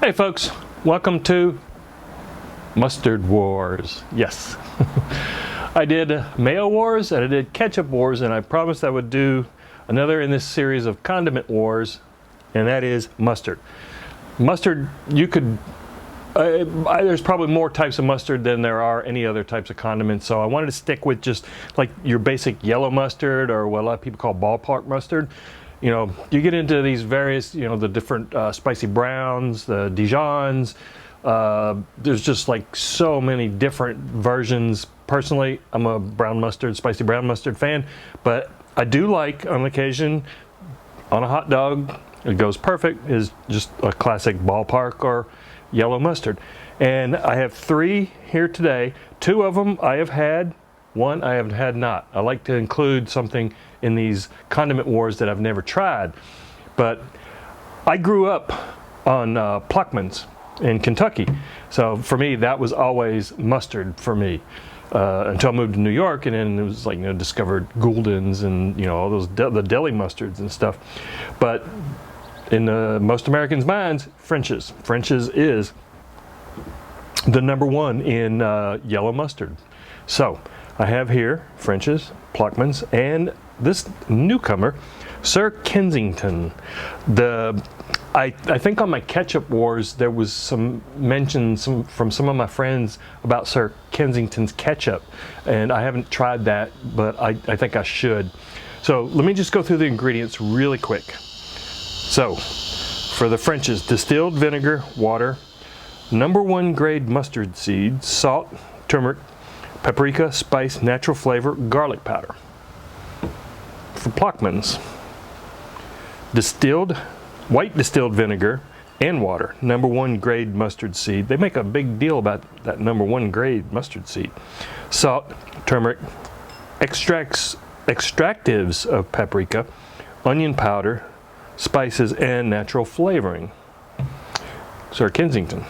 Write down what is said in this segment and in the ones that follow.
Hey folks, welcome to Mustard Wars. Yes, I did Mayo Wars and I did Ketchup Wars, and I promised I would do another in this series of Condiment Wars, and that is mustard. Mustard, you could, there's probably more types of mustard than there are any other types of condiments, so I wanted to stick with just like your basic yellow mustard, or what a lot of people call ballpark mustard. You know, you get into these various, you know, the different spicy browns, the Dijons. There's just like so many different versions. Personally, I'm a brown mustard, spicy brown mustard fan, but I do like, on occasion, on a hot dog, it goes perfect, is just a classic ballpark or yellow mustard. And I have three here today. Two of them I have had, one I have had not. I like to include something in these condiment wars that I've never tried. But I grew up on Pluckman's in Kentucky. So for me, that was always mustard for me. Until I moved to New York, and then it was like, you know, discovered Gouldens and, you know, all those the deli mustards and stuff. But in most Americans' minds, French's. French's is the #1 in yellow mustard. So I have here French's, Pluckman's, and this newcomer, Sir Kensington. I think on my Ketchup Wars there was some mentions from some of my friends about Sir Kensington's ketchup, and I haven't tried that, but I think I should. So let me just go through the ingredients really quick. So for the French's, distilled vinegar, water, #1 grade mustard seed, salt, turmeric, paprika, spice, natural flavor, garlic powder. For Pluckman's, white distilled vinegar and water, #1 grade mustard seed. They make a big deal about that #1 grade mustard seed. Salt, turmeric, extractives of paprika, onion powder, spices, and natural flavoring. Sir Kensington.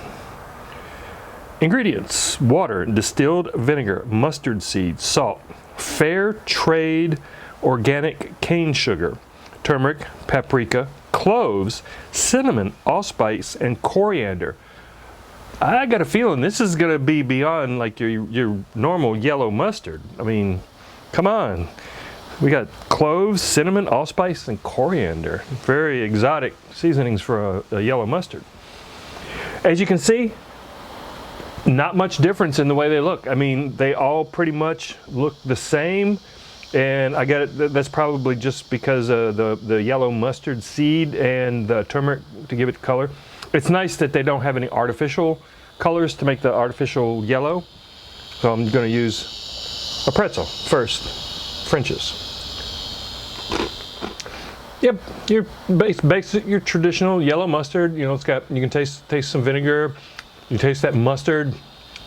Ingredients: water, distilled vinegar, mustard seed, salt, fair trade organic cane sugar, turmeric, paprika, cloves, cinnamon, allspice, and coriander. I got a feeling this is going to be beyond like your normal yellow mustard. I mean, come on. We got cloves, cinnamon, allspice, and coriander. Very exotic seasonings for a yellow mustard. As you can see, not much difference in the way they look. I mean, they all pretty much look the same. And I get it, that's probably just because of the yellow mustard seed and the turmeric to give it color. It's nice that they don't have any artificial colors to make the artificial yellow. So I'm going to use a pretzel first, French's. Yep, your basic, your traditional yellow mustard. You know, it's got, you can taste some vinegar. You taste that mustard,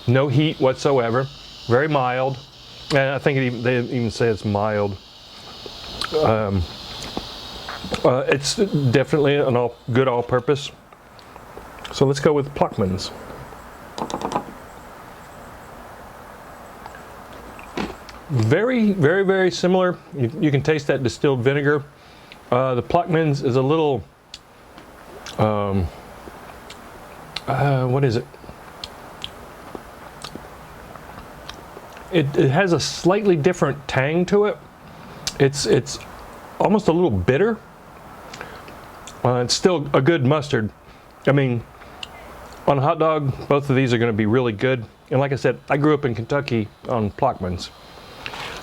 no heat whatsoever, very mild. And I think they even say it's mild. It's definitely an good all-purpose. So let's go with Pluckman's. Very, very, very similar. You can taste that distilled vinegar. The Pluckman's is a little, what is it? It has a slightly different tang to it. It's almost a little bitter. It's still a good mustard. I mean, on a hot dog, both of these are going to be really good. And like I said, I grew up in Kentucky on Pluckman's.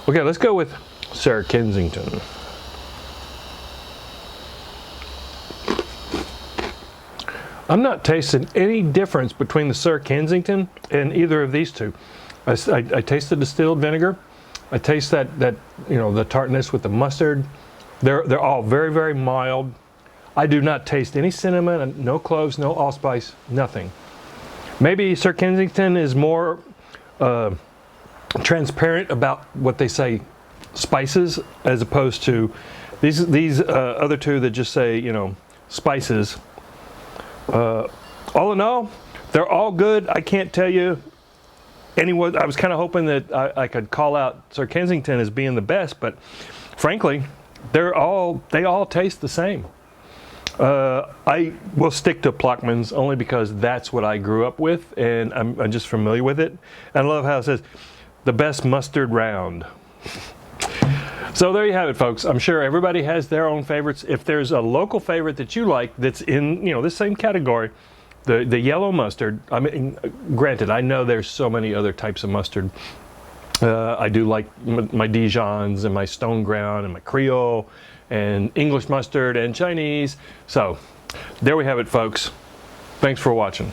Okay, let's go with Sir Kensington. I'm not tasting any difference between the Sir Kensington and either of these two. I taste the distilled vinegar. I taste that you know, the tartness with the mustard. They're all very, very mild. I do not taste any cinnamon, no cloves, no allspice, nothing. Maybe Sir Kensington is more transparent about what they say spices, as opposed to these other two that just say, you know, spices. All in all, they're all good. I can't tell you anyone. I was kind of hoping that I could call out Sir Kensington as being the best, but frankly, they all taste the same. I will stick to Plockman's only because that's what I grew up with, and I'm just familiar with it. And I love how it says, the best mustard round. So there you have it, folks. I'm sure everybody has their own favorites. If there's a local favorite that you like that's in, you know, this same category, the yellow mustard, I mean, granted, I know there's so many other types of mustard. I do like my Dijons and my Stone Ground and my Creole and English mustard and Chinese. So there we have it, folks. Thanks for watching.